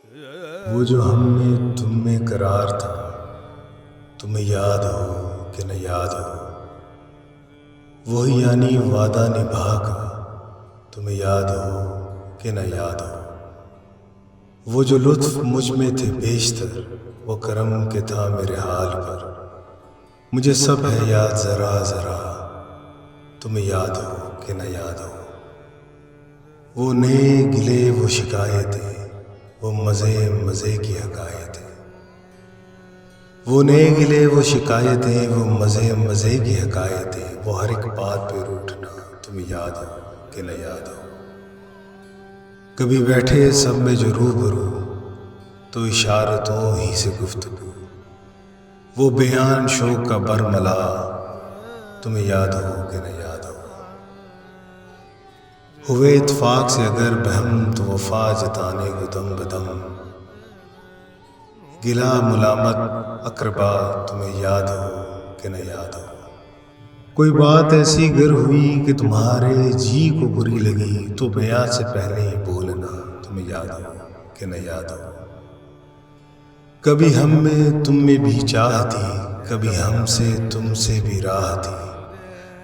وہ جو ہم میں تم میں قرار تھا، تمہیں یاد ہو کہ نہ یاد ہو، وہی یعنی وعدہ نبھا کا، تمہیں یاد ہو کہ نہ یاد ہو۔ وہ جو لطف مجھ میں تھے بیشتر، وہ کرم کے تھا میرے حال پر، مجھے سب ہے یاد ذرا ذرا، تمہیں یاد ہو کہ نہ یاد ہو۔ وہ نئے گلے وہ شکایتیں، وہ مزے مزے کی حکایتیں، وہ نئے گلے وہ شکایتیں، وہ مزے مزے کی حکایتیں، وہ ہر ایک بات پہ روٹھنا، تمہیں یاد ہو کہ نہ یاد ہو۔ کبھی بیٹھے سب میں جو روبرو، تو اشارتوں ہی سے گفتگو، وہ بیان شوق کا برملا، تمہیں یاد ہو کہ نہ یاد ہو۔ ہوئے اتفاق سے اگر بہم تو وفا جتانے کو دم بدم، گلا ملامت اقربا، تمہیں یاد ہو کہ نہ یاد ہو۔ کوئی بات ایسی گر ہوئی کہ تمہارے جی کو بری لگی، تو بیاں سے پہلے ہی بولنا، تمہیں یاد ہو کہ نہ یاد ہو۔ کبھی ہم میں تم میں بھی چاہ تھی، کبھی ہم سے تم سے بھی راہ تھی،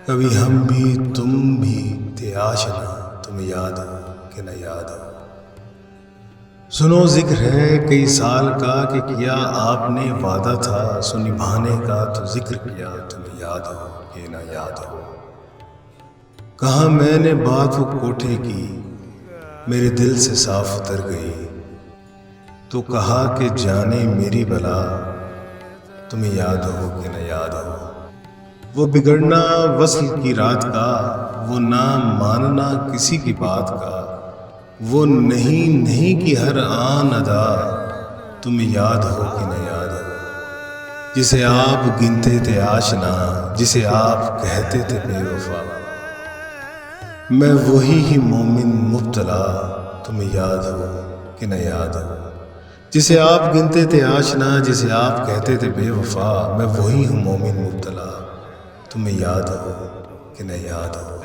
کبھی ہم بھی تم بھی تھے آشنا، تمہیں یاد ہو کہ نہ یاد ہو۔ سنو ذکر ہے کئی سال کا کہ کیا آپ نے وعدہ تھا سو نبھانے کا، تو ذکر کیا، تمہیں یاد ہو کہ نہ یاد ہو۔ کہا میں نے بات وہ کوٹھے کی، میرے دل سے صاف اتر گئی، تو کہا کہ جانے میری بلا، تمہیں یاد ہو کہ نہ یاد ہو۔ وہ بگڑنا وصل کی رات کا، وہ نہ ماننا کسی کی بات کا، وہ نہیں نہیں کی ہر آن ادا، تمہیں یاد ہو کہ نہ یاد ہو۔ جسے آپ گنتے تھے آشنا، جسے آپ کہتے تھے بے وفا، میں وہی ہی مومن مبتلا، تمہیں یاد ہو کہ نہ یاد ہو۔ جسے آپ گنتے تھے آشنا، جسے آپ کہتے تھے بے وفا، میں وہی ہوں مومن مبتلا، تمہیں یاد ہو کہ نہ یاد ہو۔